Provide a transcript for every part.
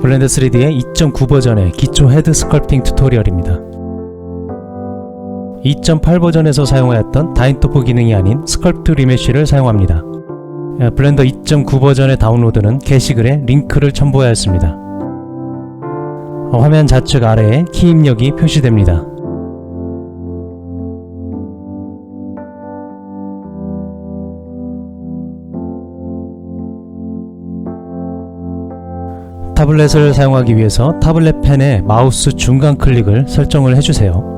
블렌더 3D의 2.9 버전의 기초 헤드 스컬프팅 튜토리얼입니다. 2.8 버전에서 사용하였던 다인토프 기능이 아닌 스컬프트 리메쉬를 사용합니다. 블렌더 2.9 버전의 다운로드는 게시글에 링크를 첨부하였습니다. 화면 좌측 아래에 키 입력이 표시됩니다. 타블렛을 사용하기 위해서 타블렛 펜의 마우스 중간 클릭을 설정을 해주세요.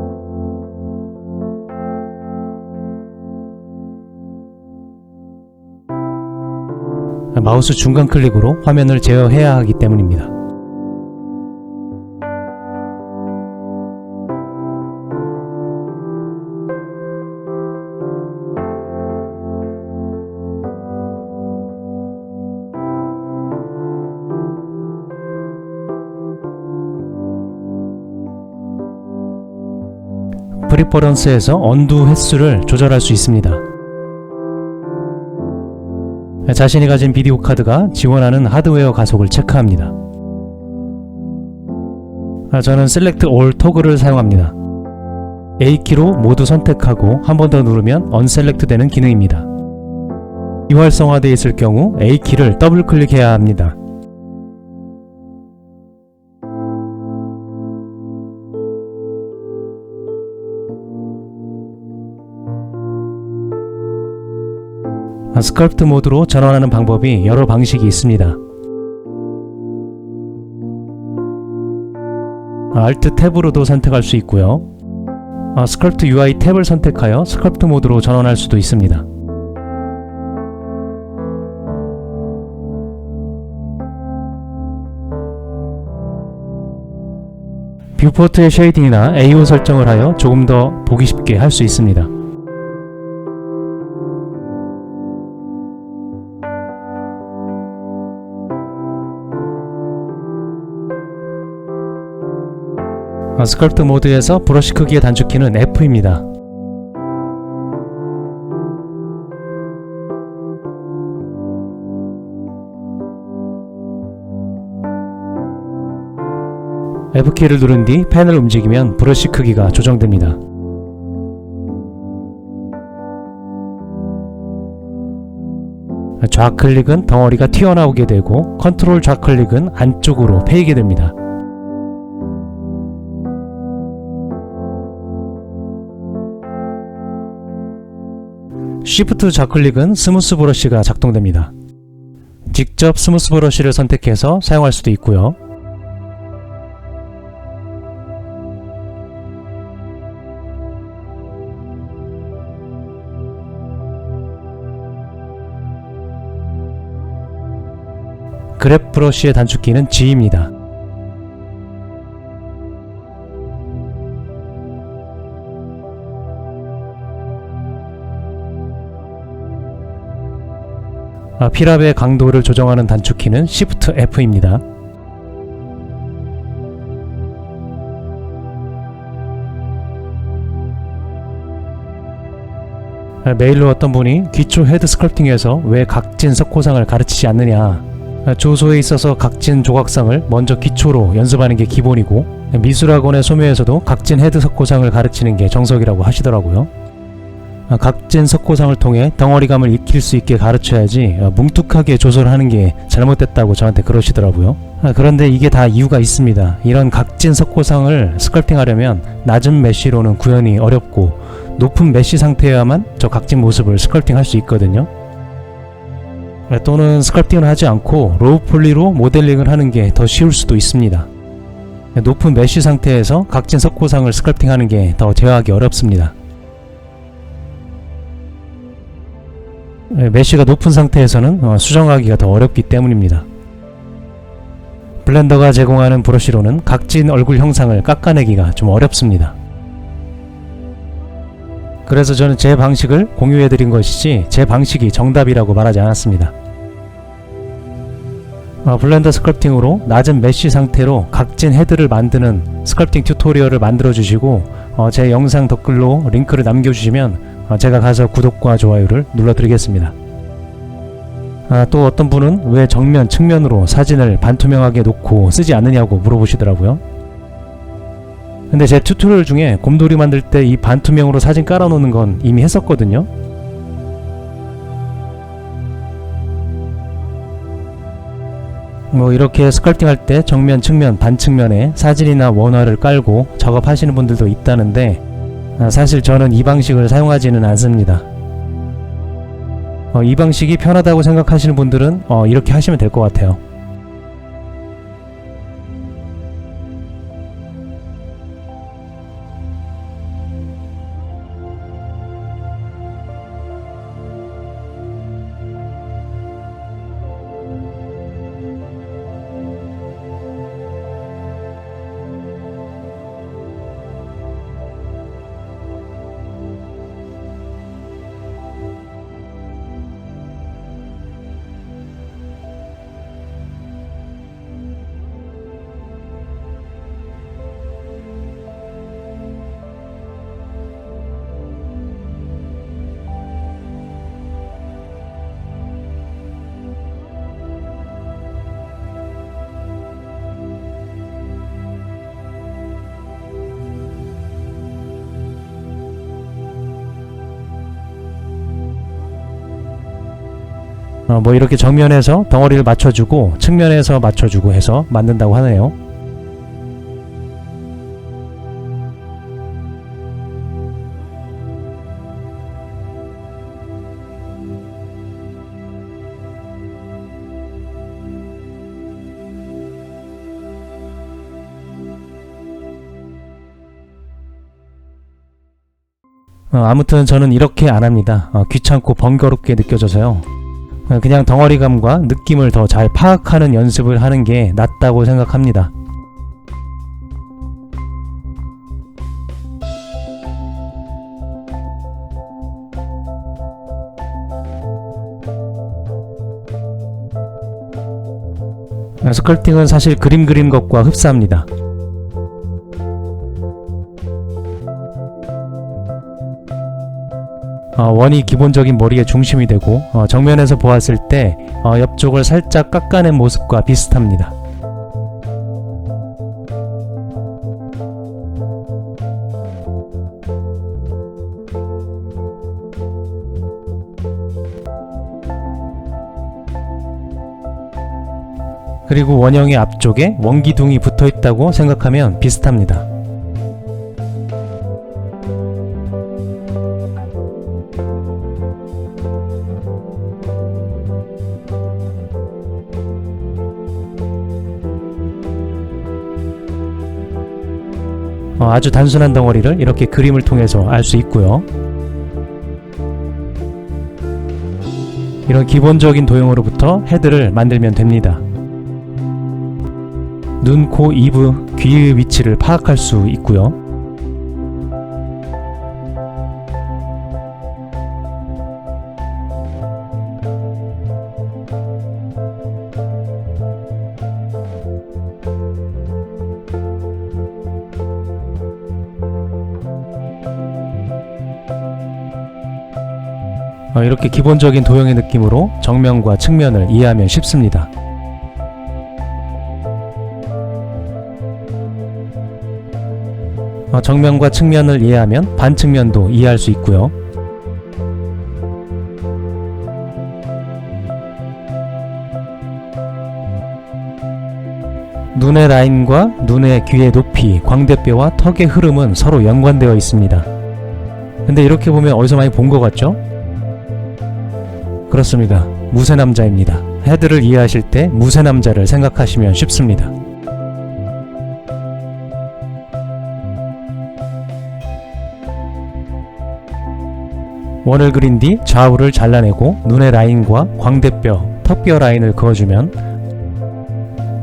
마우스 중간 클릭으로 화면을 제어해야 하기 때문입니다. 프리퍼런스에서 언두 횟수를 조절할 수 있습니다. 자신이 가진 비디오 카드가 지원하는 하드웨어 가속을 체크합니다. 저는 Select All 토글을 사용합니다. A키로 모두 선택하고 한 번 더 누르면 언셀렉트 되는 기능입니다. 비활성화되어 있을 경우 A키를 더블 클릭해야 합니다. 스컬프트 모드로 전환하는 방법이 여러 방식이 있습니다. Alt 탭으로도 선택할 수 있고요. 스컬프트 UI 탭을 선택하여 스컬프트 모드로 전환할 수도 있습니다. 뷰포트의 쉐이딩이나 AO 설정을 하여 조금 더 보기 쉽게 할 수 있습니다. 스컬프트 모드에서 브러쉬 크기의 단축키는 F입니다. F키를 누른 뒤 펜을 움직이면 브러쉬 크기가 조정됩니다. 좌클릭은 덩어리가 튀어나오게 되고 컨트롤 좌클릭은 안쪽으로 패이게 됩니다. Shift 좌클릭은 스무스 브러쉬가 작동됩니다. 직접 스무스 브러쉬를 선택해서 사용할 수도 있고요. 그랩 브러쉬의 단축키는 G입니다. 필압의 강도를 조정하는 단축키는 Shift F입니다. 메일로 어떤 분이 기초 헤드 스컬프팅에서 왜 각진 석고상을 가르치지 않느냐, 조소에 있어서 각진 조각상을 먼저 기초로 연습하는 게 기본이고 미술학원의 소묘에서도 각진 헤드 석고상을 가르치는 게 정석이라고 하시더라고요. 각진 석고상을 통해 덩어리감을 익힐 수 있게 가르쳐야지 뭉툭하게 조소를 하는 게 잘못됐다고 저한테 그러시더라고요. 그런데 이게 다 이유가 있습니다. 이런 각진 석고상을 스컬프팅 하려면 낮은 메쉬로는 구현이 어렵고 높은 메쉬 상태여야만 저 각진 모습을 스컬프팅 할 수 있거든요. 또는 스컬프팅을 하지 않고 로우 폴리로 모델링을 하는 게 더 쉬울 수도 있습니다. 높은 메쉬 상태에서 각진 석고상을 스컬프팅 하는 게 더 제어하기 어렵습니다. 메쉬가 높은 상태에서는 수정하기가 더 어렵기 때문입니다. 블렌더가 제공하는 브러쉬로는 각진 얼굴 형상을 깎아내기가 좀 어렵습니다. 그래서 저는 제 방식을 공유해드린 것이지 제 방식이 정답이라고 말하지 않았습니다. 블렌더 스컬프팅으로 낮은 메쉬 상태로 각진 헤드를 만드는 스컬프팅 튜토리얼을 만들어 주시고 제 영상 댓글로 링크를 남겨주시면 제가 가서 구독과 좋아요를 눌러드리겠습니다. 또 어떤 분은 왜 정면, 측면으로 사진을 반투명하게 놓고 쓰지 않느냐고 물어보시더라고요. 근데 제 튜토리얼 중에 곰돌이 만들 때 이 반투명으로 사진 깔아놓는 건 이미 했었거든요. 이렇게 스컬프팅 할 때 정면, 측면, 반측면에 사진이나 원화를 깔고 작업하시는 분들도 있다는데 사실 저는 이 방식을 사용하지는 않습니다. 이 방식이 편하다고 생각하시는 분들은 이렇게 하시면 될 것 같아요. 이렇게 정면에서 덩어리를 맞춰주고 측면에서 맞춰주고 해서 만든다고 하네요. 아무튼 저는 이렇게 안합니다. 귀찮고 번거롭게 느껴져서요. 그냥 덩어리감과 느낌을 더 잘 파악하는 연습을 하는 게 낫다고 생각합니다. 스컬프팅은 사실 그림 그리는 것과 흡사합니다. 원이 기본적인 머리의 중심이 되고 정면에서 보았을 때 옆쪽을 살짝 깎아낸 모습과 비슷합니다. 그리고 원형의 앞쪽에 원기둥이 붙어있다고 생각하면 비슷합니다. 아주 단순한 덩어리를 이렇게 그림을 통해서 알 수 있고요. 이런 기본적인 도형으로부터 헤드를 만들면 됩니다. 눈, 코, 입, 귀의 위치를 파악할 수 있고요. 이렇게 기본적인 도형의 느낌으로 정면과 측면을 이해하면 쉽습니다. 정면과 측면을 이해하면 반측면도 이해할 수 있고요. 눈의 라인과 눈의 귀의 높이, 광대뼈와 턱의 흐름은 서로 연관되어 있습니다. 근데 이렇게 보면 어디서 많이 본 것 같죠? 그렇습니다. 무쇠남자입니다. 헤드를 이해하실 때 무쇠남자를 생각하시면 쉽습니다. 원을 그린 뒤 좌우를 잘라내고 눈의 라인과 광대뼈, 턱뼈 라인을 그어주면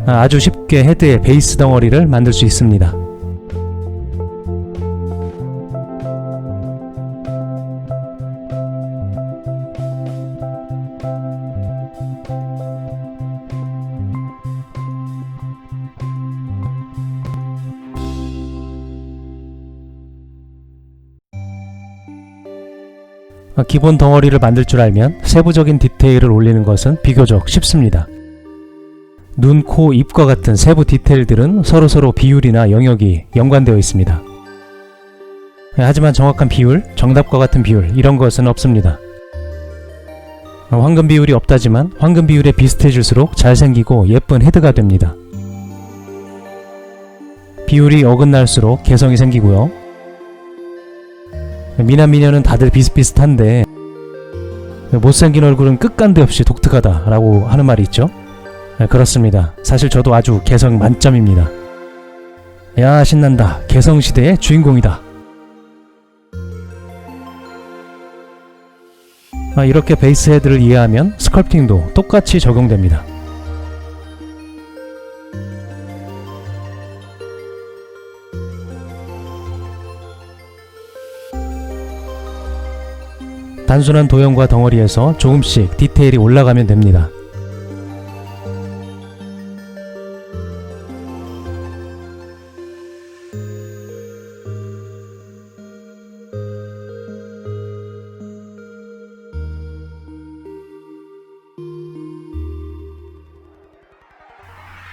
아주 쉽게 헤드의 베이스 덩어리를 만들 수 있습니다. 기본 덩어리를 만들 줄 알면 세부적인 디테일을 올리는 것은 비교적 쉽습니다. 눈, 코, 입과 같은 세부 디테일들은 서로서로 비율이나 영역이 연관되어 있습니다. 하지만 정확한 비율, 정답과 같은 비율 이런 것은 없습니다. 황금 비율이 없다지만 황금 비율에 비슷해질수록 잘생기고 예쁜 헤드가 됩니다. 비율이 어긋날수록 개성이 생기고요. 미남 미녀는 다들 비슷비슷한데 못생긴 얼굴은 끝간데 없이 독특하다 라고 하는 말이 있죠. 그렇습니다. 사실 저도 아주 개성 만점입니다. 야, 신난다. 개성시대의 주인공이다. 이렇게 베이스 헤드를 이해하면 스컬프팅도 똑같이 적용됩니다. 단순한 도형과 덩어리에서 조금씩 디테일이 올라가면 됩니다.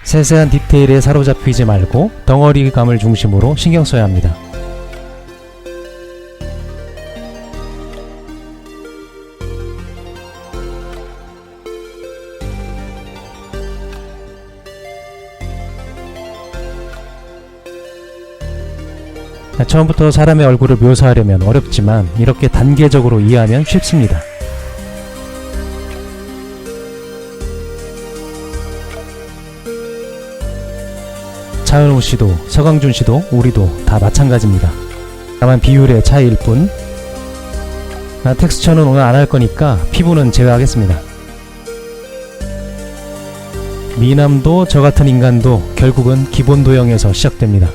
세세한 디테일에 사로잡히지 말고 덩어리감을 중심으로 신경 써야 합니다. 처음부터 사람의 얼굴을 묘사하려면 어렵지만 이렇게 단계적으로 이해하면 쉽습니다. 차은우 씨도 서강준 씨도 우리도 다 마찬가지입니다. 다만 비율의 차이일 뿐. 텍스처는 오늘 안 할 거니까 피부는 제외하겠습니다. 미남도 저 같은 인간도 결국은 기본 도형에서 시작됩니다.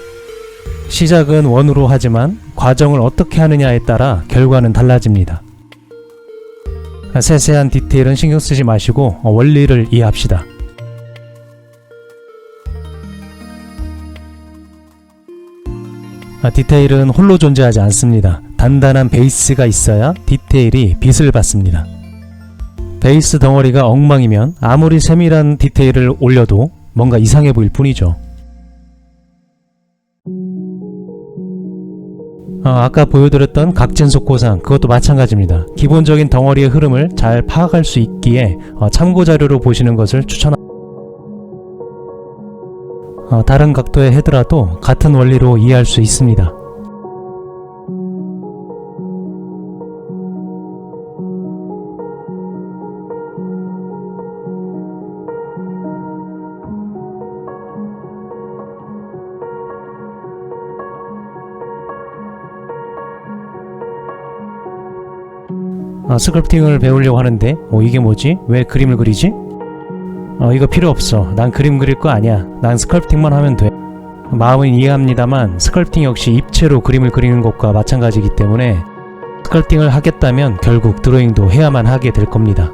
시작은 원으로 하지만 과정을 어떻게 하느냐에 따라 결과는 달라집니다. 세세한 디테일은 신경 쓰지 마시고 원리를 이해합시다. 디테일은 홀로 존재하지 않습니다. 단단한 베이스가 있어야 디테일이 빛을 받습니다. 베이스 덩어리가 엉망이면 아무리 세밀한 디테일을 올려도 뭔가 이상해 보일 뿐이죠. 아까 보여드렸던 각진 속고상 그것도 마찬가지입니다. 기본적인 덩어리의 흐름을 잘 파악할 수 있기에 참고자료로 보시는 것을 추천합니다. 다른 각도의 헤드라도 같은 원리로 이해할 수 있습니다. 스컬프팅을 배우려고 하는데 이게 뭐지? 왜 그림을 그리지? 이거 필요 없어. 난 그림 그릴 거 아니야. 난 스컬프팅만 하면 돼. 마음은 이해합니다만 스컬프팅 역시 입체로 그림을 그리는 것과 마찬가지이기 때문에 스컬프팅을 하겠다면 결국 드로잉도 해야만 하게 될 겁니다.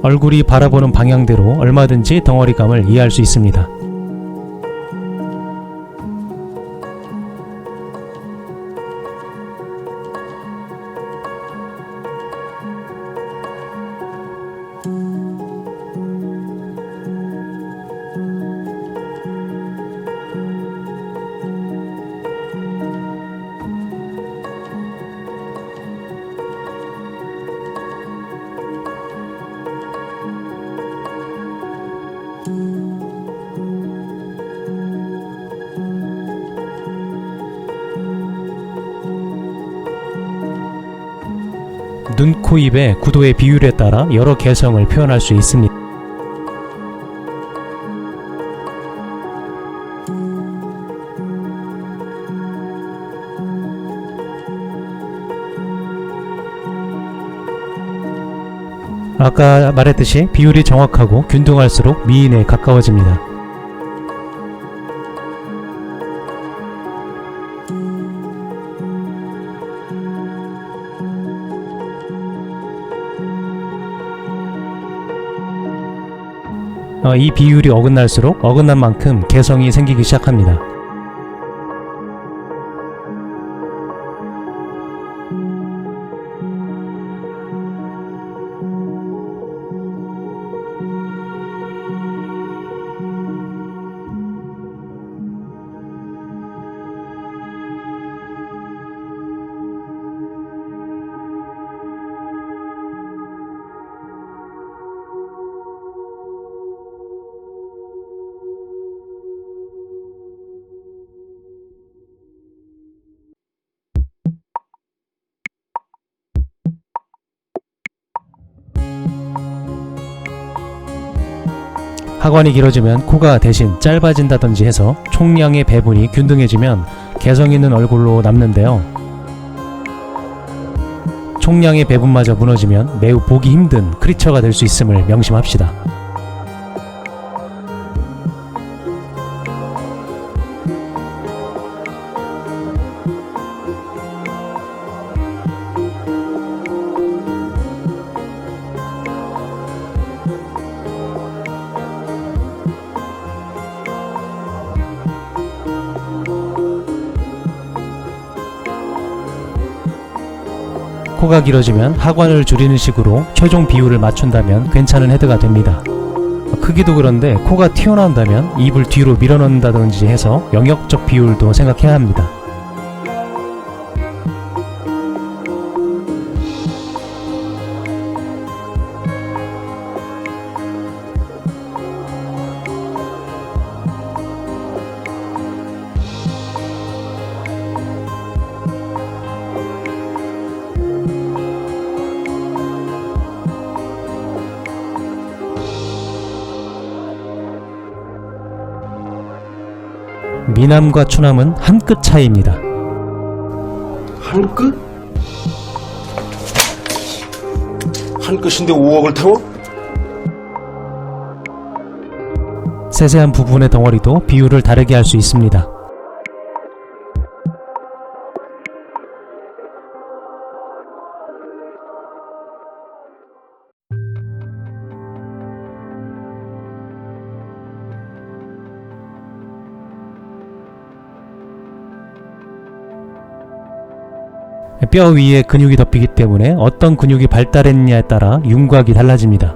얼굴이 바라보는 방향대로 얼마든지 덩어리감을 이해할 수 있습니다. 눈, 코, 입의 구도의 비율에 따라 여러 개성을 표현할 수 있습니다. 아까 말했듯이 비율이 정확하고 균등할수록 미인에 가까워집니다. 이 비율이 어긋날수록 어긋난 만큼 개성이 생기기 시작합니다. 하관이 길어지면 코가 대신 짧아진다든지 해서 총량의 배분이 균등해지면 개성 있는 얼굴로 남는데요. 총량의 배분마저 무너지면 매우 보기 힘든 크리처가 될 수 있음을 명심합시다. 코가 길어지면 하관을 줄이는 식으로 최종 비율을 맞춘다면 괜찮은 헤드가 됩니다. 크기도 그런데 코가 튀어나온다면 입을 뒤로 밀어넣는다든지 해서 영역적 비율도 생각해야 합니다. 미남과 추남은 한 끗 차이입니다. 한 끗? 한 끗인데 5억을 태워? 세세한 부분의 덩어리도 비율을 다르게 할 수 있습니다. 뼈 위에 근육이 덮이기 때문에 어떤 근육이 발달했느냐에 따라 윤곽이 달라집니다.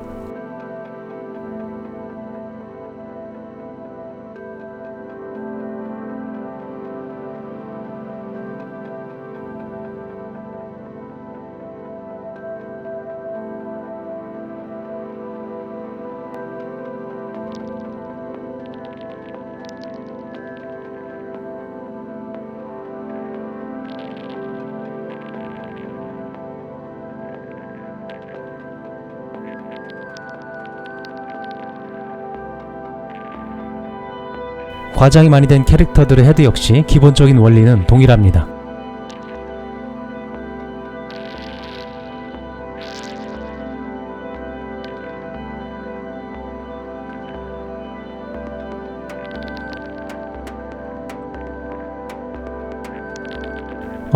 과장이 많이 된 캐릭터들의 헤드 역시 기본적인 원리는 동일합니다.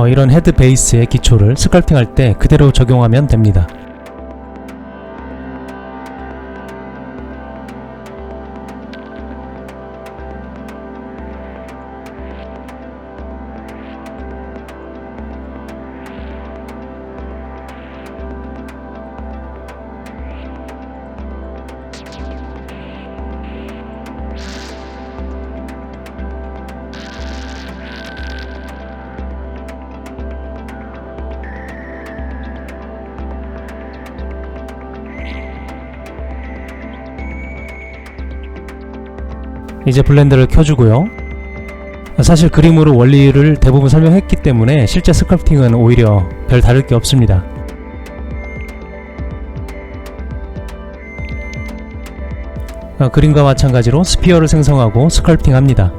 이런 헤드 베이스의 기초를 스컬프팅할 때 그대로 적용하면 됩니다. 이제 블렌더를 켜주고요. 사실 그림으로 원리를 대부분 설명했기 때문에 실제 스컬프팅은 오히려 별 다를 게 없습니다. 그림과 마찬가지로 스피어를 생성하고 스컬프팅 합니다.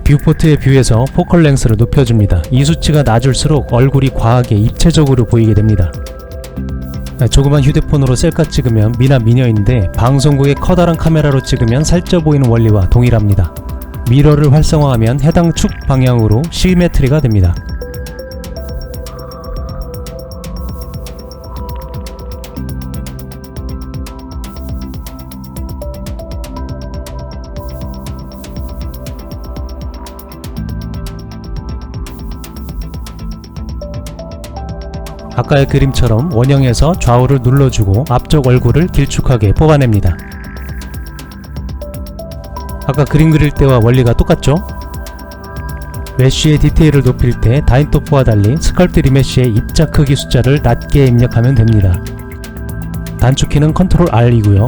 뷰포트의 뷰에서 포컬 랭스를 높여줍니다. 이 수치가 낮을수록 얼굴이 과하게 입체적으로 보이게 됩니다. 조그만 휴대폰으로 셀카 찍으면 미나 미녀인데 방송국의 커다란 카메라로 찍으면 살쪄 보이는 원리와 동일합니다. 미러를 활성화하면 해당 축 방향으로 시메트리가 됩니다. 아까의 그림처럼 원형에서 좌우를 눌러주고 앞쪽 얼굴을 길쭉하게 뽑아냅니다. 아까 그림 그릴 때와 원리가 똑같죠? 메쉬의 디테일을 높일 때 다인토프와 달리 스컬프트 리메쉬의 입자 크기 숫자를 낮게 입력하면 됩니다. 단축키는 컨트롤 R이고요.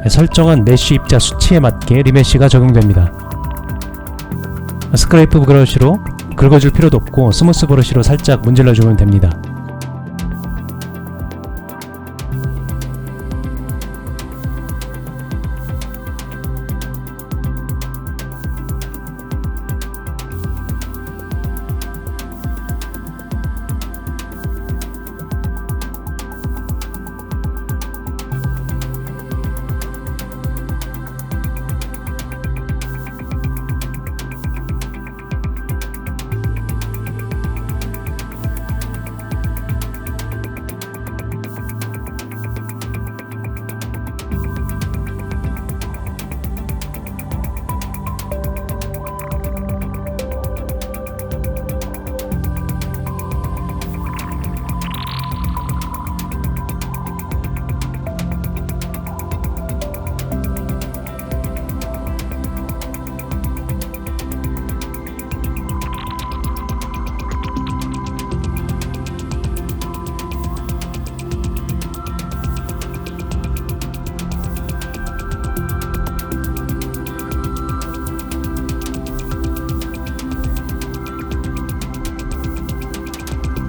설정한 메쉬 입자 수치에 맞게 리메쉬가 적용됩니다. 스크레이프 브러쉬로 긁어줄 필요도 없고 스무스 브러쉬로 살짝 문질러주면 됩니다.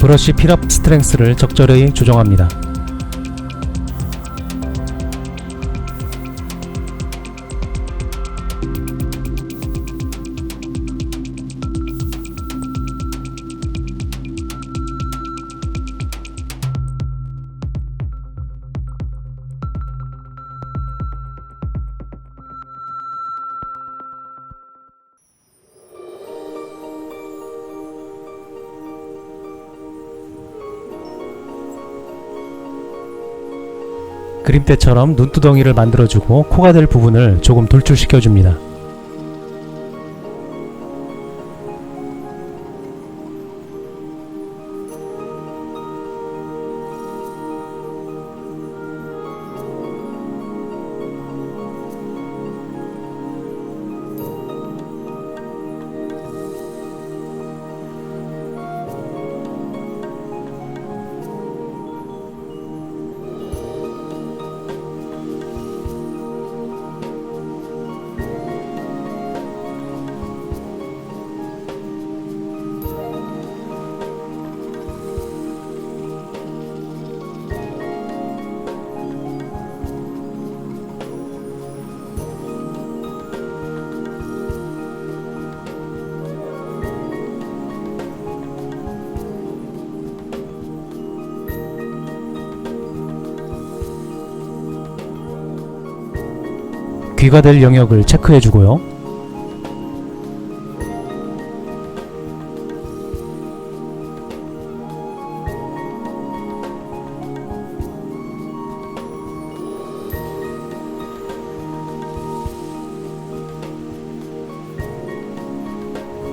브러쉬 필업 스트렝스를 적절히 조정합니다. 그림대처럼 눈두덩이를 만들어주고 코가 될 부분을 조금 돌출시켜줍니다. 귀가 될 영역을 체크해주고요.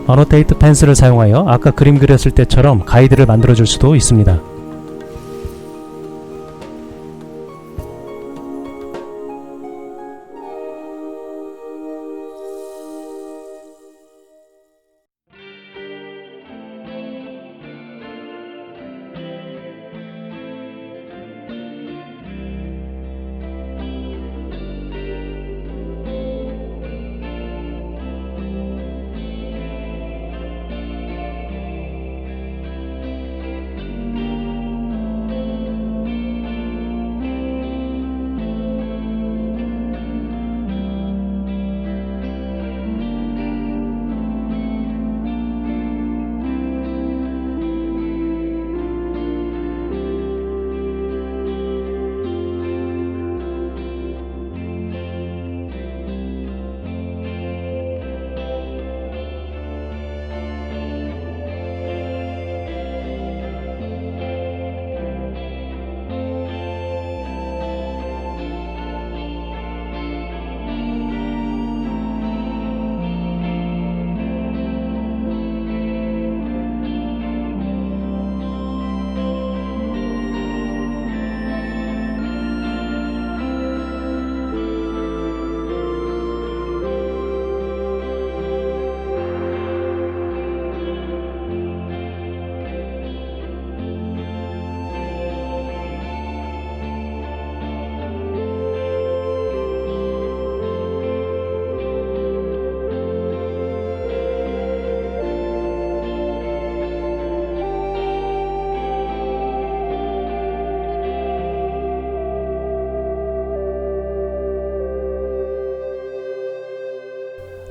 어노테이트 펜슬을 사용하여 아까 그림 그렸을 때처럼 가이드를 만들어줄 수도 있습니다.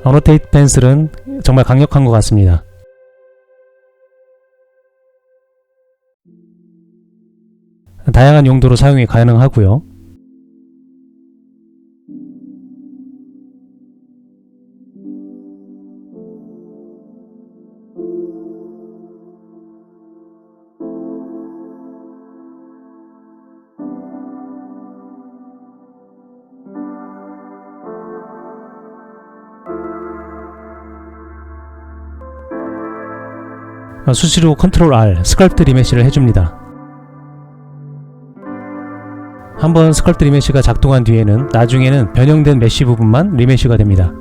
어노테이트 펜슬은 정말 강력한 것 같습니다. 다양한 용도로 사용이 가능하고요. 수시로 컨트롤 R, 스컬프트 리메시를 해줍니다. 한번 스컬프트 리메시가 작동한 뒤에는 나중에는 변형된 메쉬 부분만 리메시가 됩니다.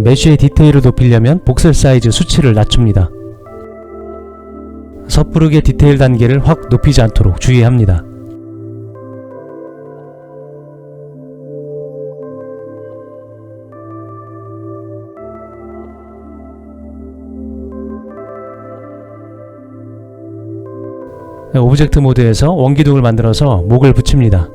메쉬의 디테일을 높이려면 복셀 사이즈 수치를 낮춥니다. 섣부르게 디테일 단계를 확 높이지 않도록 주의합니다. 오브젝트 모드에서 원기둥을 만들어서 목을 붙입니다.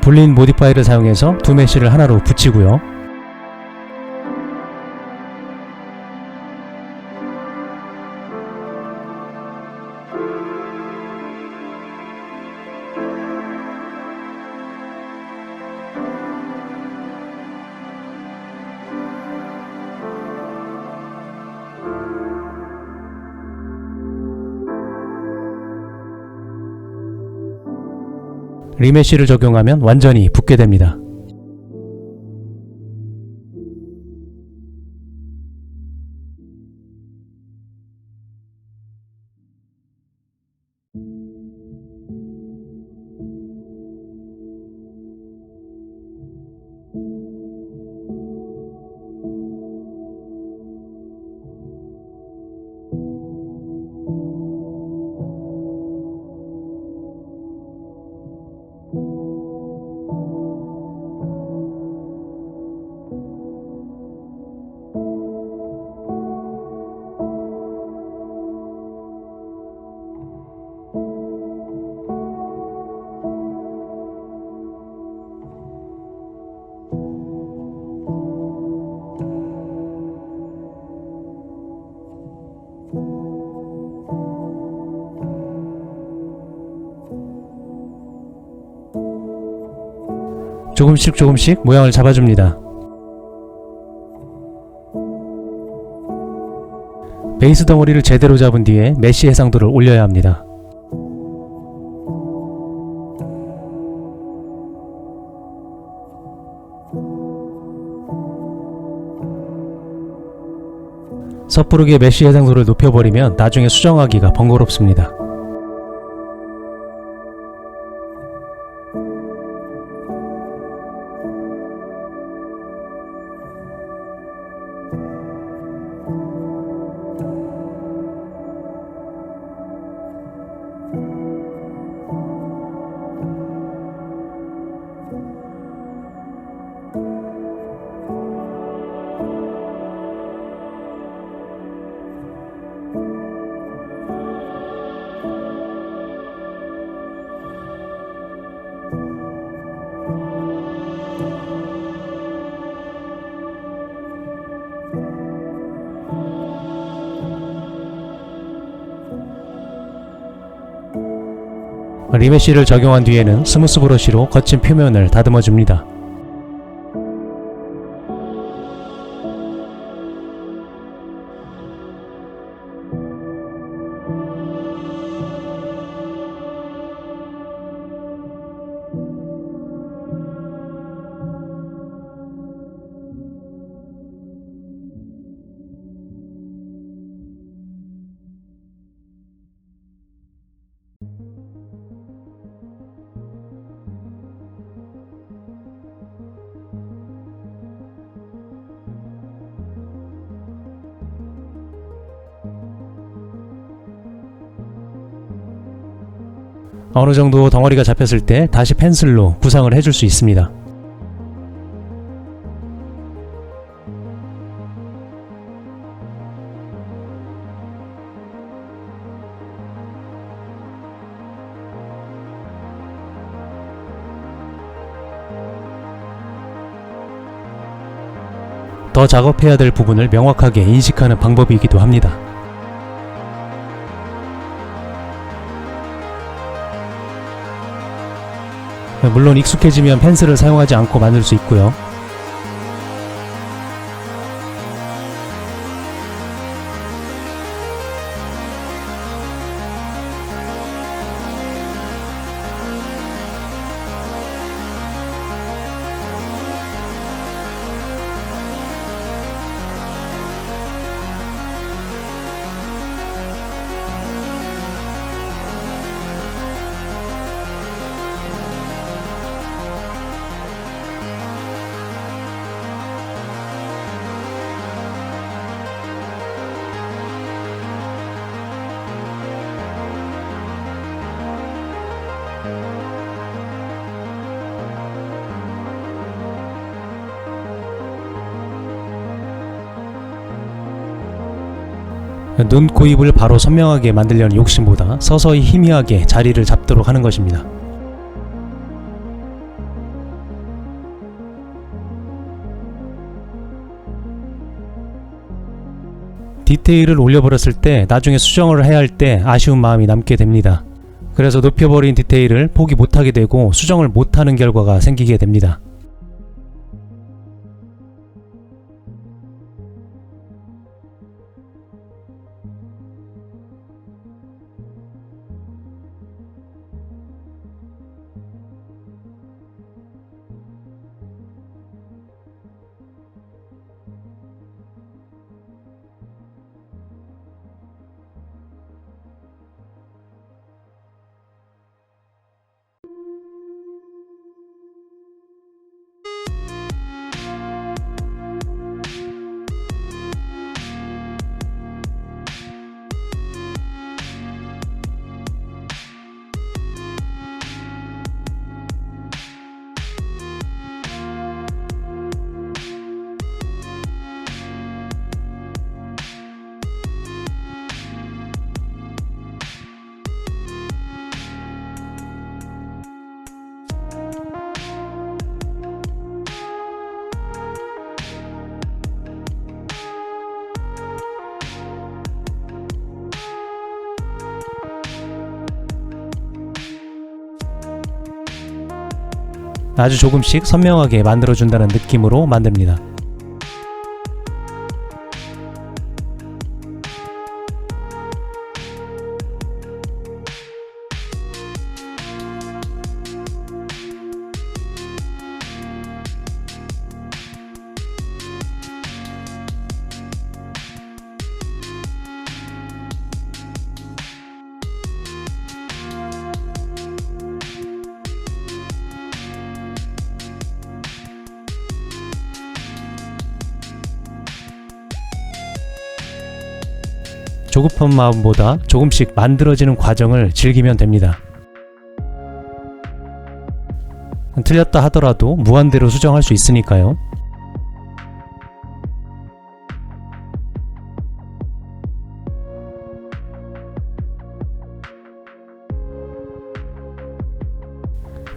불린 모디파이를 사용해서 두 메쉬를 하나로 붙이고요. 리메쉬를 적용하면 완전히 붙게 됩니다. 조금씩 모양을 잡아줍니다. 베이스 덩어리를 제대로 잡은 뒤에 메쉬 해상도를 올려야 합니다. 섣부르게 메쉬 해상도를 높여버리면 나중에 수정하기가 번거롭습니다. 리메쉬를 적용한 뒤에는 스무스 브러쉬로 거친 표면을 다듬어 줍니다. 어느 정도 덩어리가 잡혔을 때 다시 펜슬로 구상을 해줄 수 있습니다. 더 작업해야 될 부분을 명확하게 인식하는 방법이기도 합니다. 물론 익숙해지면 펜슬을 사용하지 않고 만들 수 있고요. 눈, 코, 입을 바로 선명하게 만들려는 욕심보다 서서히 희미하게 자리를 잡도록 하는 것입니다. 디테일을 올려버렸을 때 나중에 수정을 해야 할 때 아쉬운 마음이 남게 됩니다. 그래서 높여버린 디테일을 포기 못하게 되고 수정을 못하는 결과가 생기게 됩니다. 아주 조금씩 선명하게 만들어준다는 느낌으로 만듭니다. 조급한 마음보다 조금씩 만들어지는 과정을 즐기면 됩니다. 틀렸다 하더라도 무한대로 수정할 수 있으니까요.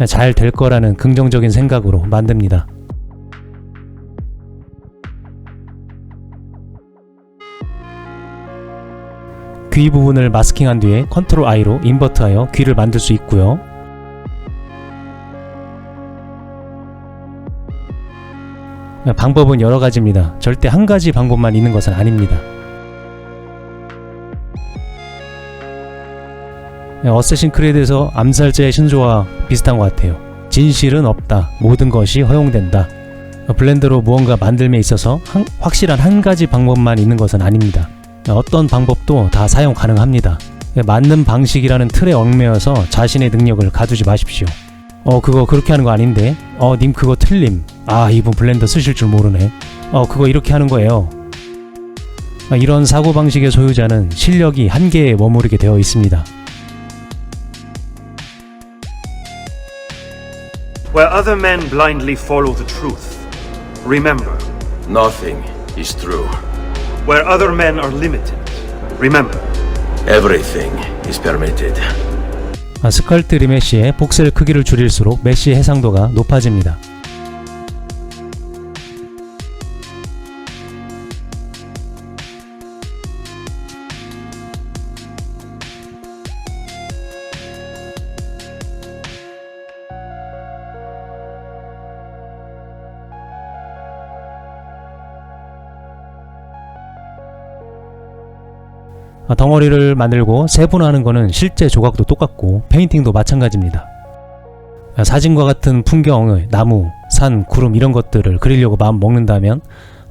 잘 될 거라는 긍정적인 생각으로 만듭니다. 귀 부분을 마스킹한 뒤에 컨트롤 I로 인버트하여 귀를 만들 수 있고요. 방법은 여러 가지입니다. 절대 한 가지 방법만 있는 것은 아닙니다. 어쌔신 크리드에서 암살자의 신조와 비슷한 것 같아요. 진실은 없다. 모든 것이 허용된다. 블렌더로 무언가 만들며 있어서 확실한 한 가지 방법만 있는 것은 아닙니다. 어떤 방법도 다 사용 가능합니다. 맞는 방식이라는 틀에 얽매여서 자신의 능력을 가두지 마십시오. 그거 그렇게 하는 거 아닌데? 님 그거 틀림. 이분 블렌더 쓰실 줄 모르네. 그거 이렇게 하는 거예요. 이런 사고방식의 소유자는 실력이 한계에 머무르게 되어 있습니다. Where other men blindly follow the truth, remember. Nothing is true. Where other men are limited, remember. Everything is permitted. 스컬트 리메시의 복셀 크기를 줄일수록 메시의 해상도가 높아집니다. 덩어리를 만들고 세분화하는 거는 실제 조각도 똑같고 페인팅도 마찬가지입니다. 사진과 같은 풍경의 나무, 산, 구름 이런 것들을 그리려고 마음 먹는다면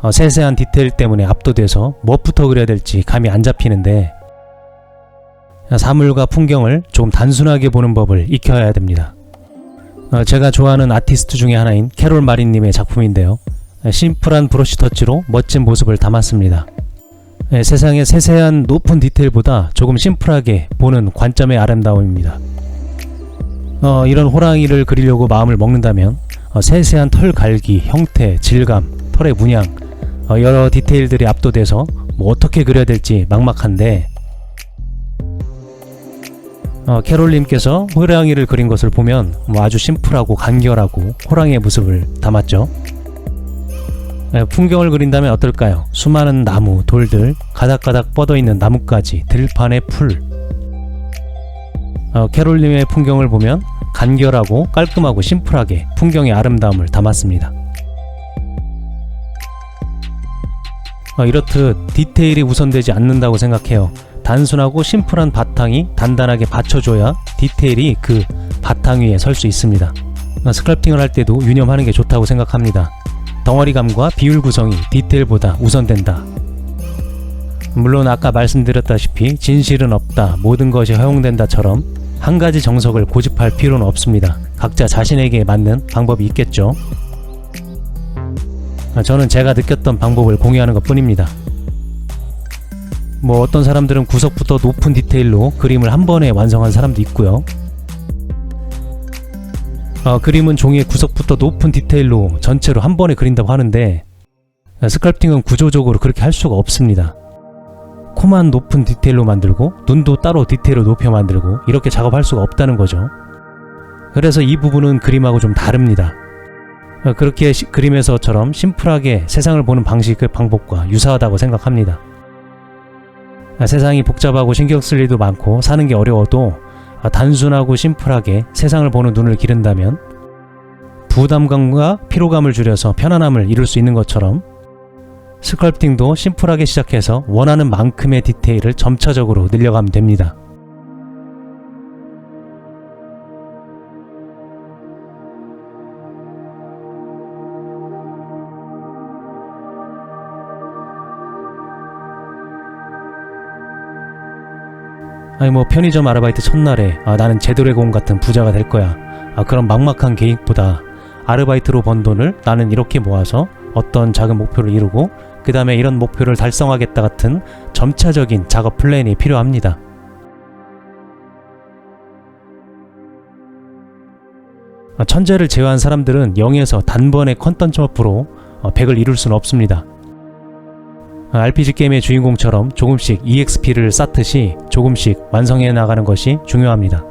세세한 디테일 때문에 압도돼서 무엇부터 그려야 될지 감이 안 잡히는데 사물과 풍경을 좀 단순하게 보는 법을 익혀야 됩니다. 제가 좋아하는 아티스트 중에 하나인 캐롤 마린님의 작품인데요. 심플한 브러쉬 터치로 멋진 모습을 담았습니다. 세상의 세세한 높은 디테일보다 조금 심플하게 보는 관점의 아름다움입니다. 이런 호랑이를 그리려고 마음을 먹는다면 세세한 털 갈기, 형태, 질감, 털의 문양 여러 디테일들이 압도돼서 어떻게 그려야 될지 막막한데 캐롤님께서 호랑이를 그린 것을 보면 아주 심플하고 간결하고 호랑이의 모습을 담았죠. 풍경을 그린다면 어떨까요? 수많은 나무, 돌들, 가닥가닥 뻗어있는 나뭇가지, 들판의 풀. 캐롤님의 풍경을 보면 간결하고 깔끔하고 심플하게 풍경의 아름다움을 담았습니다. 이렇듯 디테일이 우선되지 않는다고 생각해요. 단순하고 심플한 바탕이 단단하게 받쳐줘야 디테일이 그 바탕 위에 설 수 있습니다. 스컬프팅을 할 때도 유념하는 게 좋다고 생각합니다. 덩어리감과 비율 구성이 디테일보다 우선된다. 물론 아까 말씀드렸다시피 진실은 없다, 모든 것이 허용된다처럼 한 가지 정석을 고집할 필요는 없습니다. 각자 자신에게 맞는 방법이 있겠죠. 저는 제가 느꼈던 방법을 공유하는 것 뿐입니다. 어떤 사람들은 구석부터 높은 디테일로 그림을 한 번에 완성한 사람도 있고요. 그림은 종이의 구석부터 높은 디테일로 전체로 한 번에 그린다고 하는데 스컬프팅은 구조적으로 그렇게 할 수가 없습니다. 코만 높은 디테일로 만들고 눈도 따로 디테일로 높여 만들고 이렇게 작업할 수가 없다는 거죠. 그래서 이 부분은 그림하고 좀 다릅니다. 그렇게 그림에서처럼 심플하게 세상을 보는 방식의 방법과 유사하다고 생각합니다. 세상이 복잡하고 신경 쓸 일도 많고 사는 게 어려워도 단순하고 심플하게 세상을 보는 눈을 기른다면 부담감과 피로감을 줄여서 편안함을 이룰 수 있는 것처럼 스컬프팅도 심플하게 시작해서 원하는 만큼의 디테일을 점차적으로 늘려가면 됩니다. 편의점 아르바이트 첫날에 나는 제드래곤 같은 부자가 될 거야. 그런 막막한 계획보다 아르바이트로 번 돈을 나는 이렇게 모아서 어떤 작은 목표를 이루고 그 다음에 이런 목표를 달성하겠다 같은 점차적인 작업 플랜이 필요합니다. 천재를 제외한 사람들은 0에서 단번에 컨텐츠 점프로 100을 이룰 수는 없습니다. RPG 게임의 주인공처럼 조금씩 EXP를 쌓듯이 조금씩 완성해 나가는 것이 중요합니다.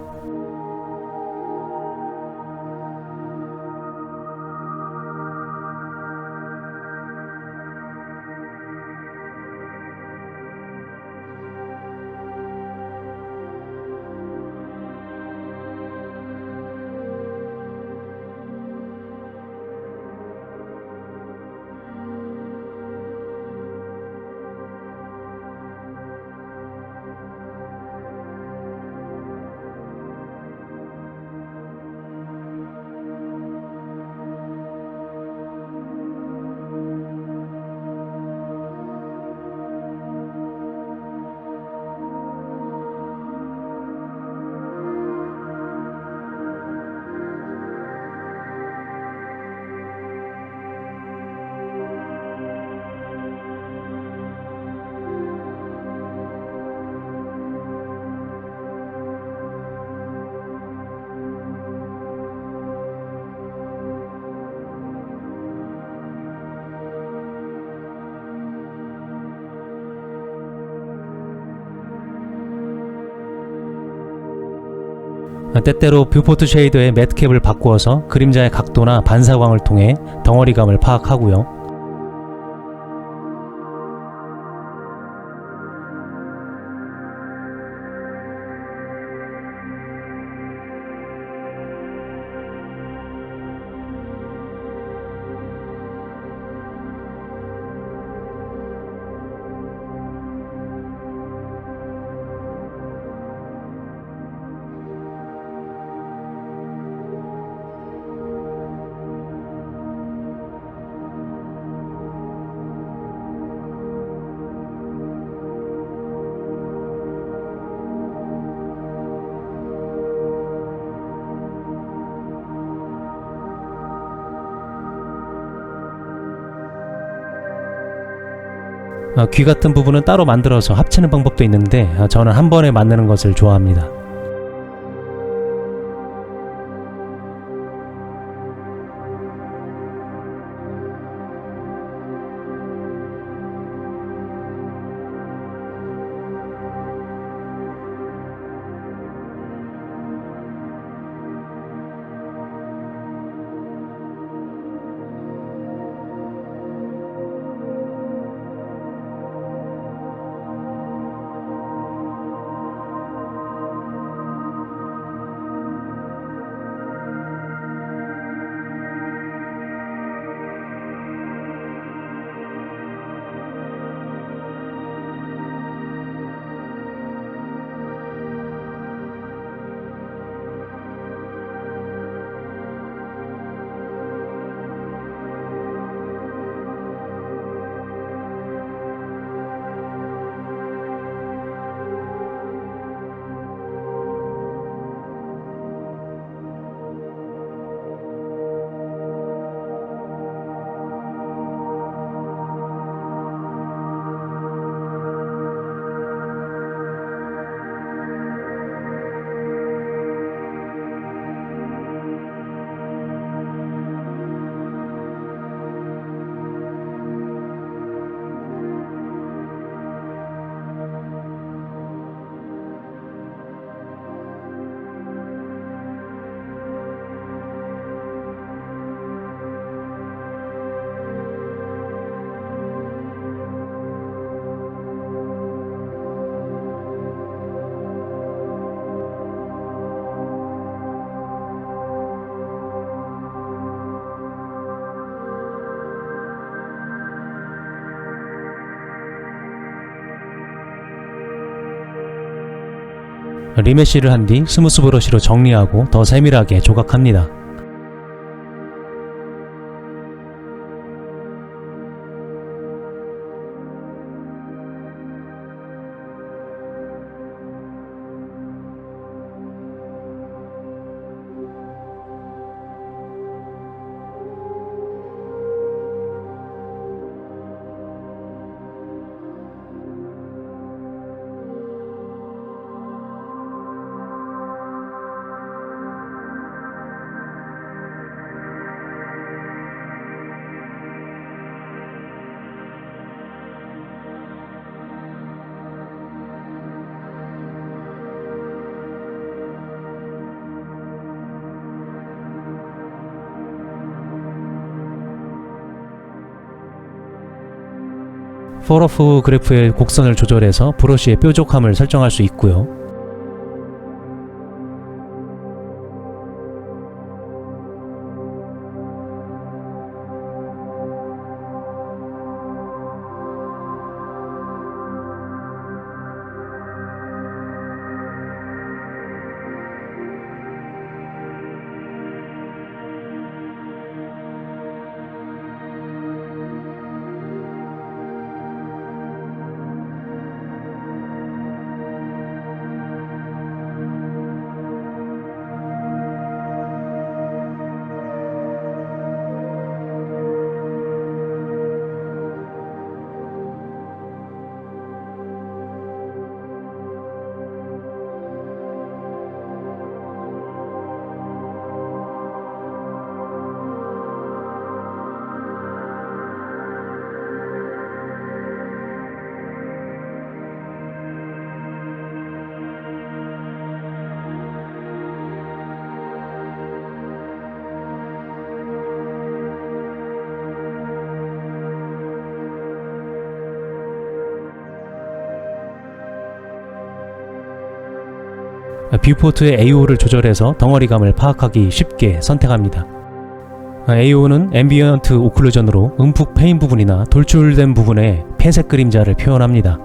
때때로 뷰포트 쉐이더의 매트캡을 바꾸어서 그림자의 각도나 반사광을 통해 덩어리감을 파악하고요. 귀 같은 부분은 따로 만들어서 합치는 방법도 있는데 저는 한 번에 만드는 것을 좋아합니다. 리메쉬를 한 뒤 스무스 브러쉬로 정리하고 더 세밀하게 조각합니다. 폴오프 그래프의 곡선을 조절해서 브러쉬의 뾰족함을 설정할 수 있고요. 뷰포트의 AO를 조절해서 덩어리감을 파악하기 쉽게 선택합니다. AO는 앰비언트 오클루전으로 움푹 패인 부분이나 돌출된 부분에 폐색 그림자를 표현합니다.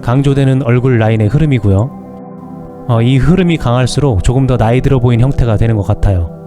강조되는 얼굴 라인의 흐름이고요. 이 흐름이 강할수록 조금 더 나이 들어 보이는 형태가 되는 것 같아요.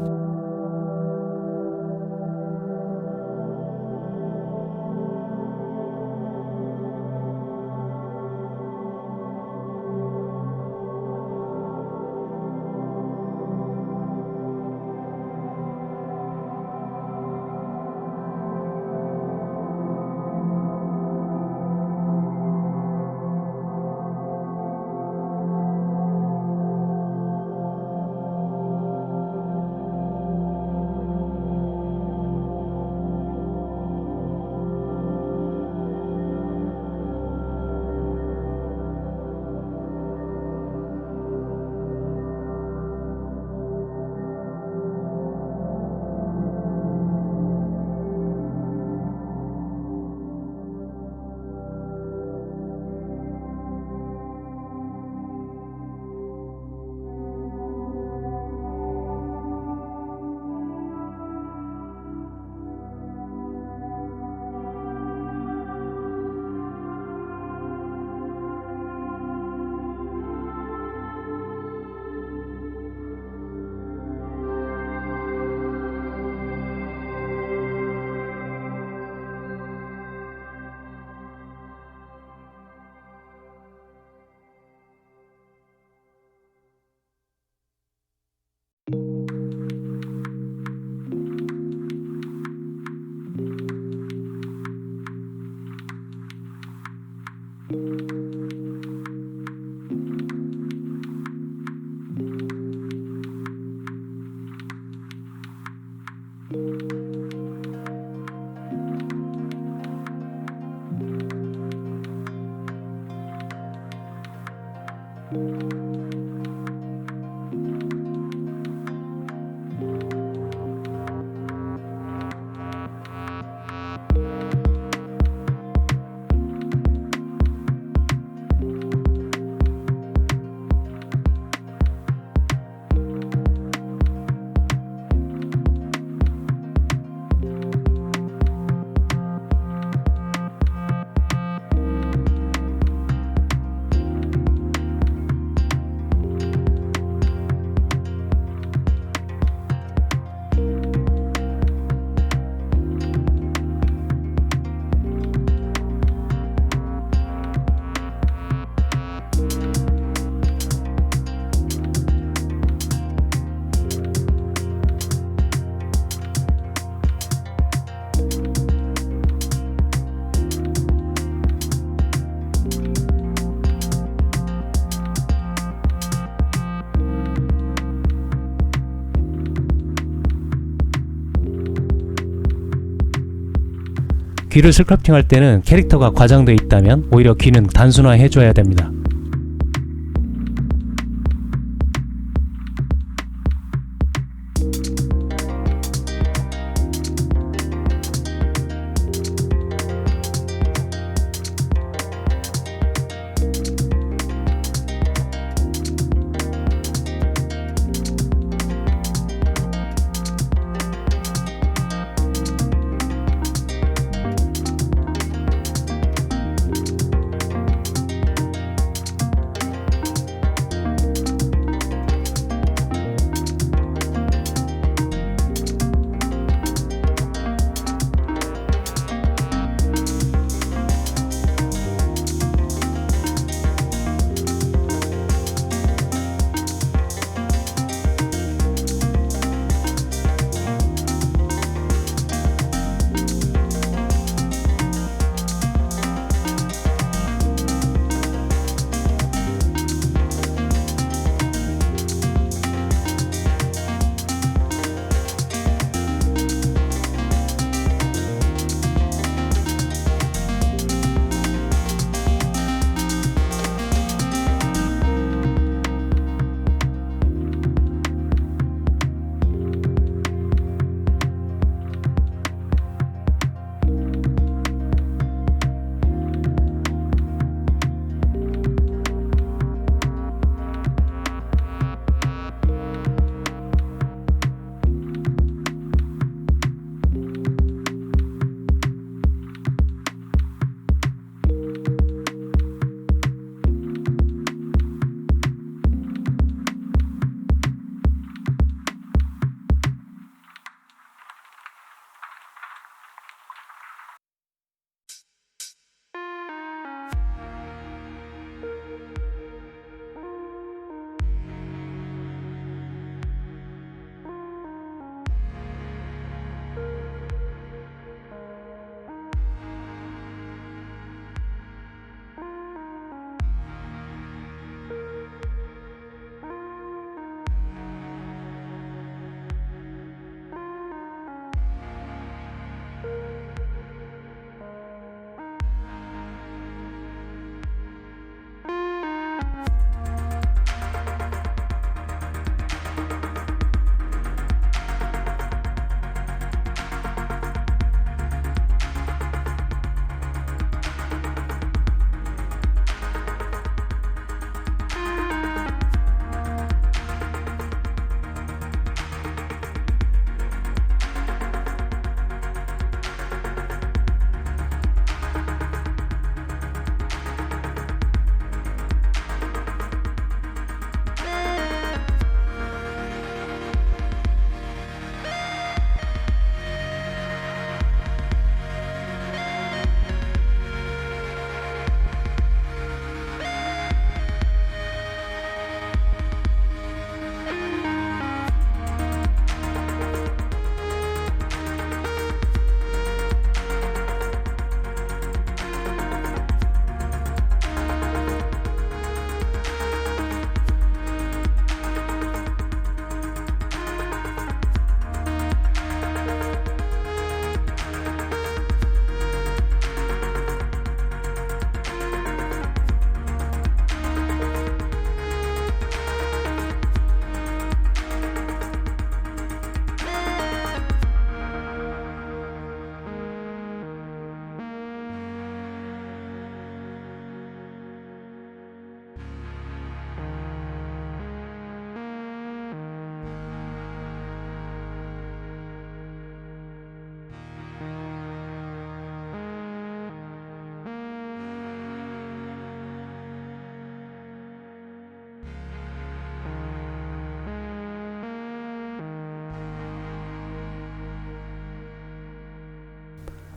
귀를 스컬프팅 할 때는 캐릭터가 과장되어 있다면 오히려 귀는 단순화해 줘야 됩니다.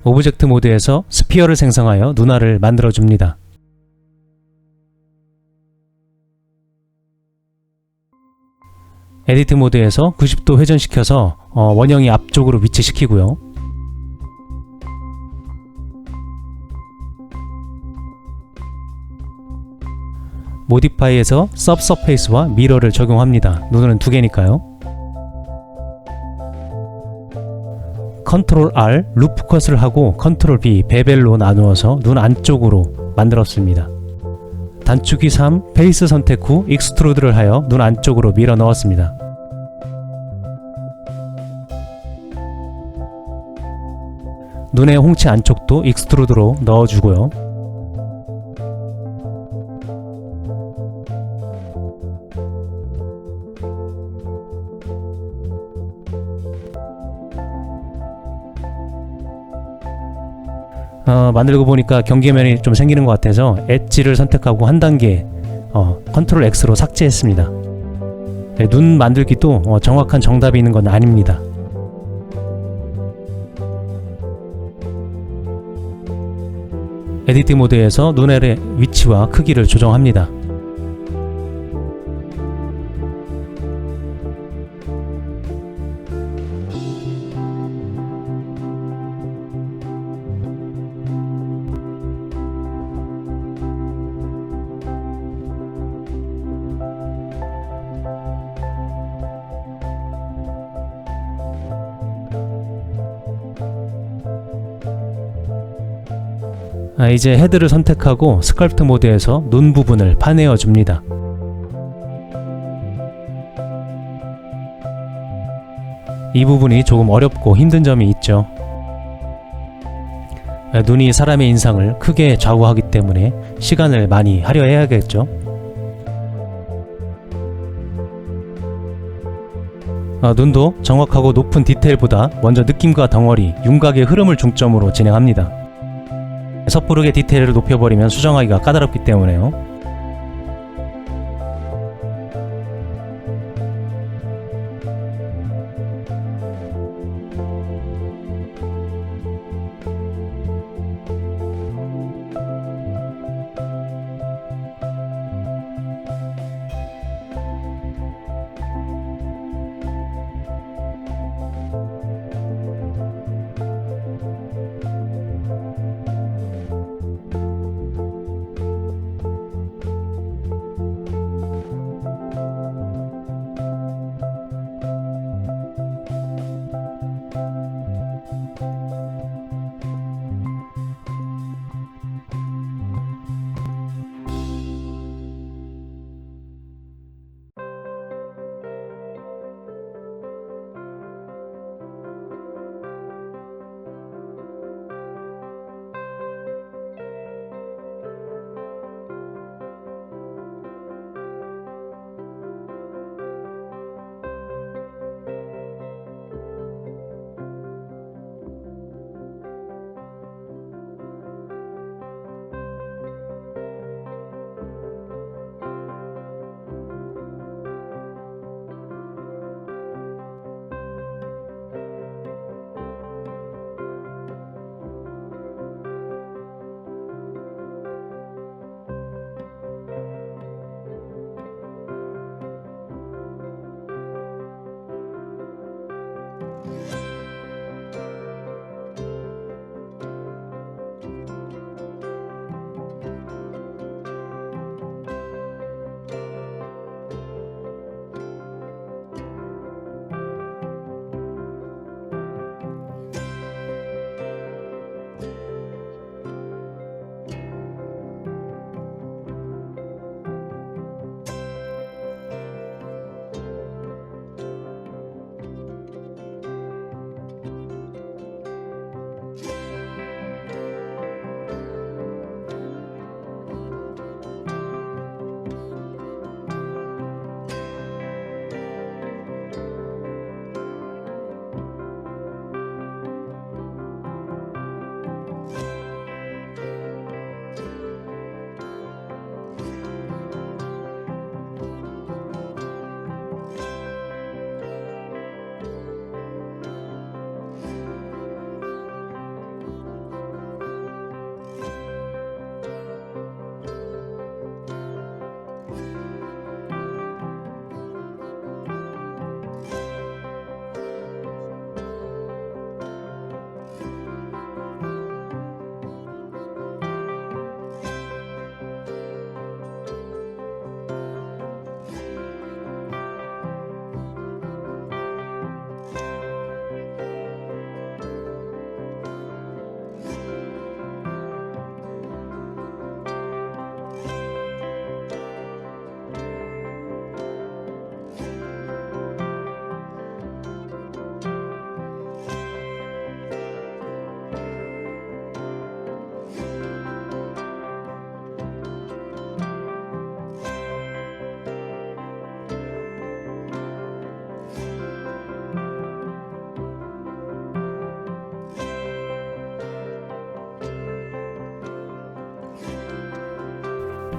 오브젝트 모드에서 스피어를 생성하여 눈알을 만들어줍니다. 에디트 모드에서 90도 회전시켜서 원형이 앞쪽으로 위치시키고요. 모디파이에서 서브서페이스와 미러를 적용합니다. 눈은 두 개니까요. 컨트롤 R 루프 컷을 하고 컨트롤 B 베벨로 나누어서 눈 안쪽으로 만들었습니다. 단축키 3 페이스 선택 후 익스트루드를 하여 눈 안쪽으로 밀어 넣었습니다. 눈의 홍채 안쪽도 익스트루드로 넣어주고요. 만들고 보니까 경계면이 좀 생기는 것 같아서 엣지를 선택하고 한 단계 컨트롤 X로 삭제했습니다. 네, 눈 만들기도 정확한 정답이 있는 건 아닙니다. 에디트 모드에서 눈알의 위치와 크기를 조정합니다. 이제 헤드를 선택하고 스컬프트 모드에서 눈 부분을 파내어 줍니다. 이 부분이 조금 어렵고 힘든 점이 있죠. 눈이 사람의 인상을 크게 좌우하기 때문에 시간을 많이 할애해야겠죠. 눈도 정확하고 높은 디테일보다 먼저 느낌과 덩어리, 윤곽의 흐름을 중점으로 진행합니다. 섣부르게 디테일을 높여버리면 수정하기가 까다롭기 때문에요.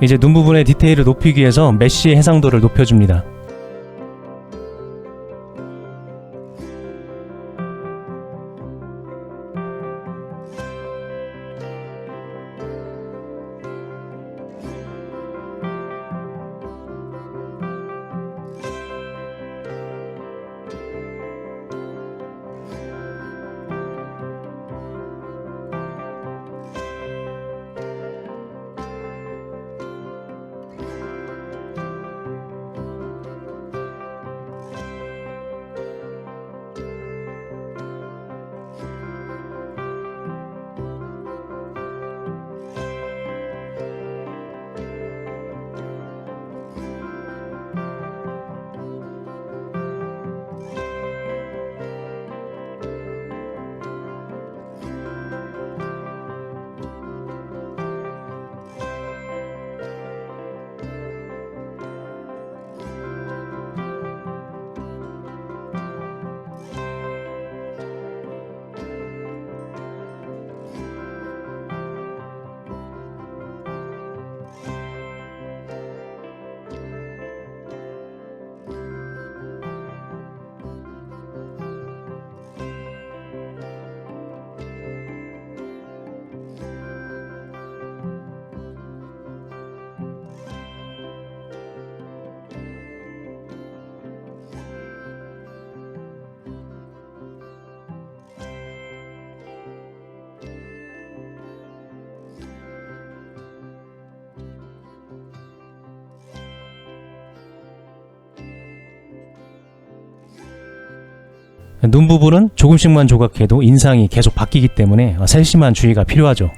이제 눈 부분의 디테일을 높이기 위해서 메쉬의 해상도를 높여줍니다. 눈 부분은 조금씩만 조각해도 인상이 계속 바뀌기 때문에 세심한 주의가 필요하죠.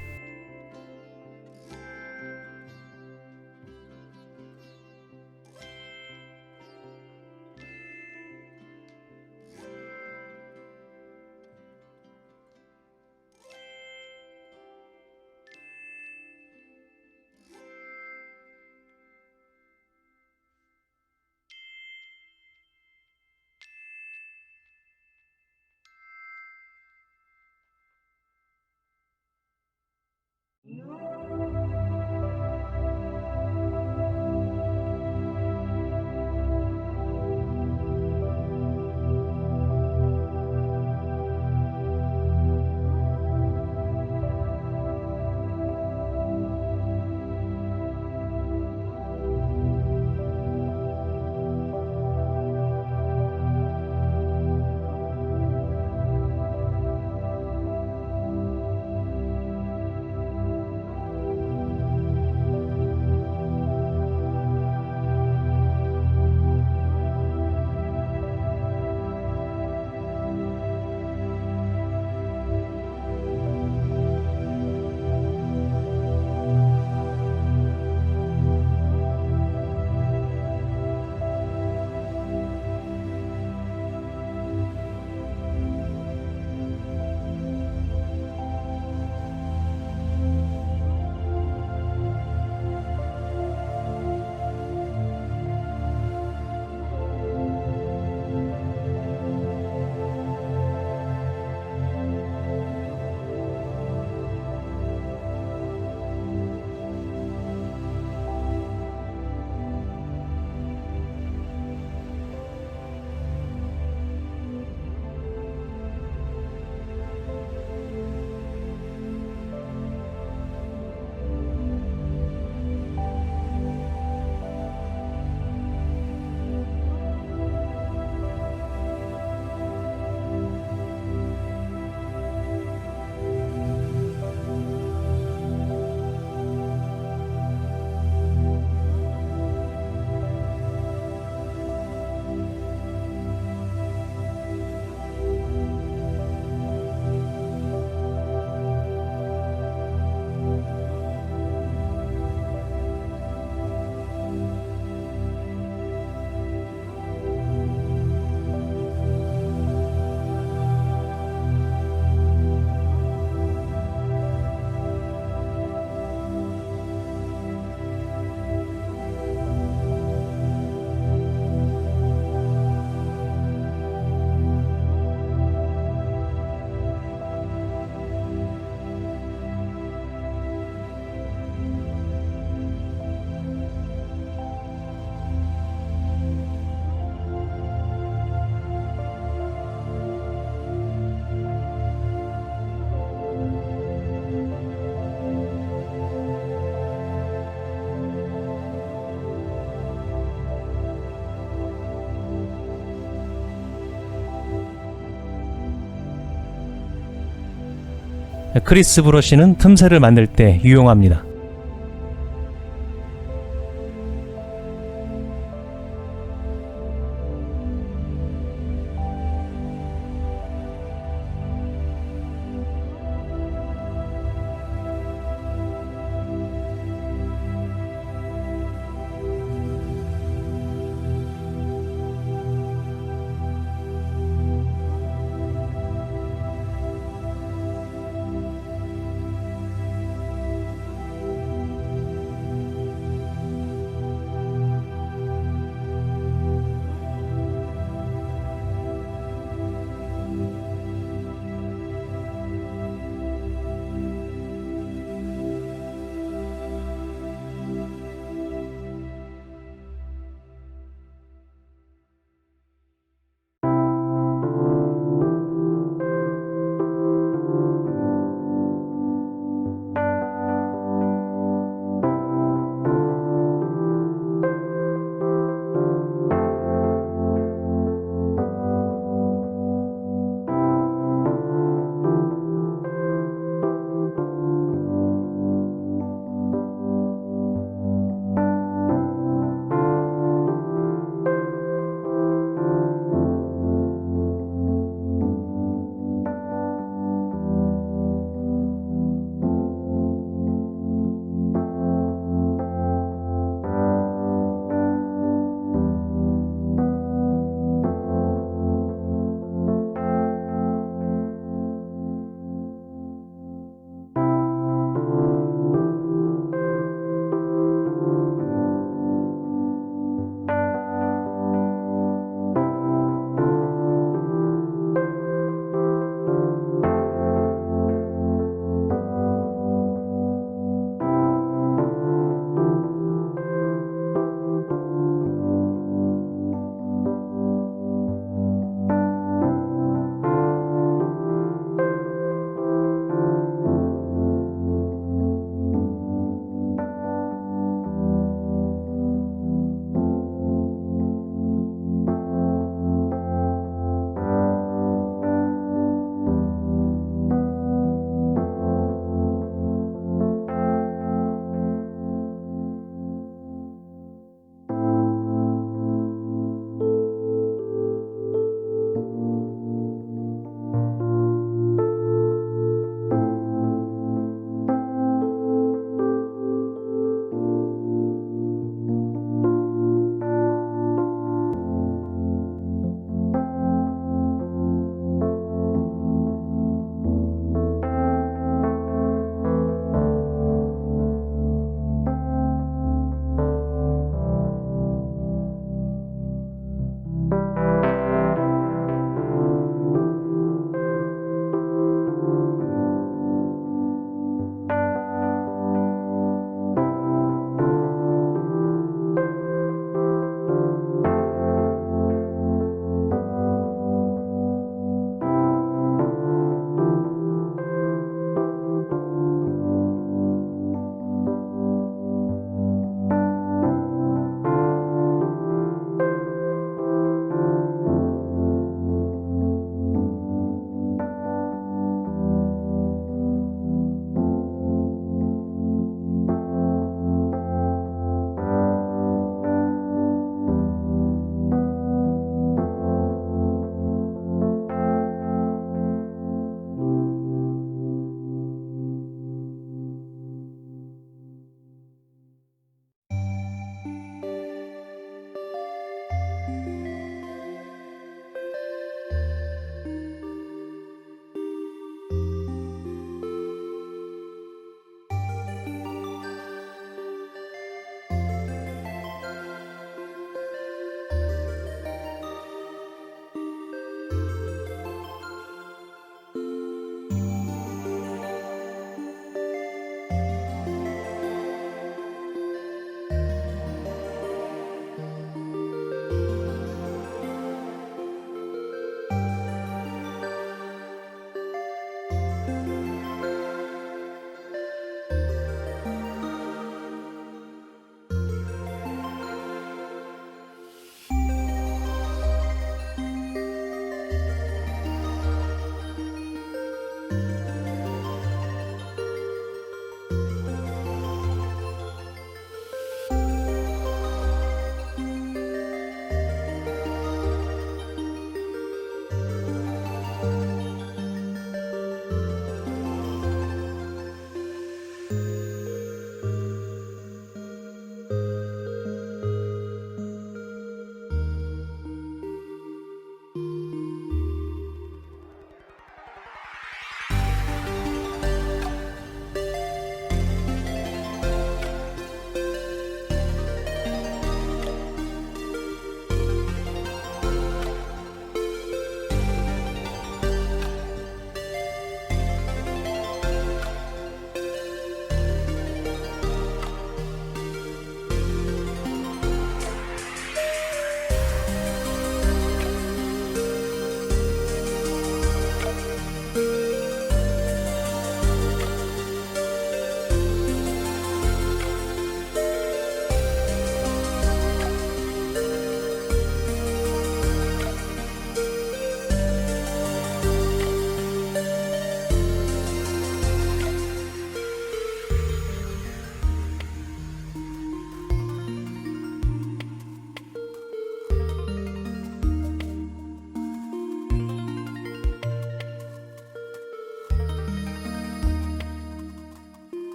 크리스 브러쉬는 틈새를 만들 때 유용합니다.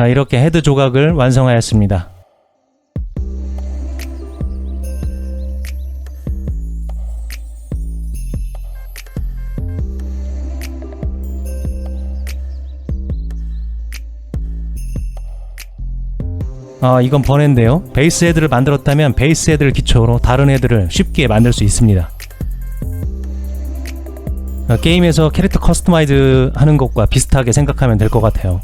이렇게 헤드 조각을 완성하였습니다. 이건 번외인데요. 베이스 헤드를 만들었다면 베이스 헤드를 기초로 다른 헤드를 쉽게 만들 수 있습니다. 게임에서 캐릭터 커스터마이즈 하는 것과 비슷하게 생각하면 될 것 같아요.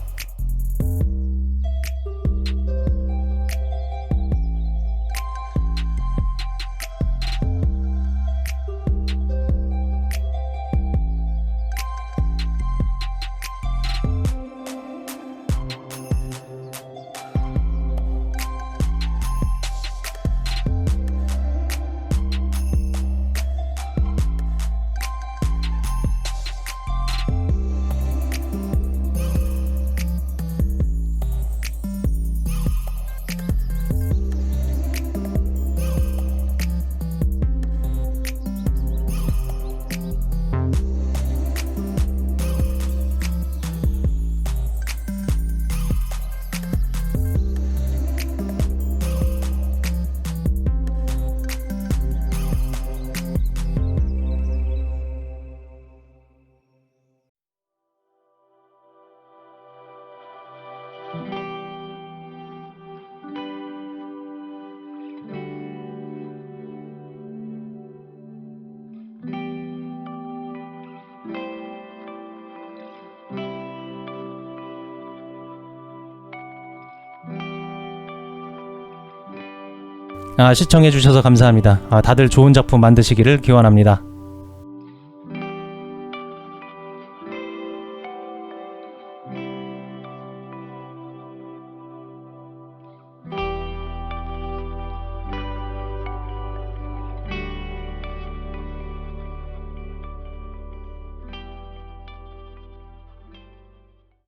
시청해주셔서 감사합니다. 다들 좋은 작품 만드시기를 기원합니다.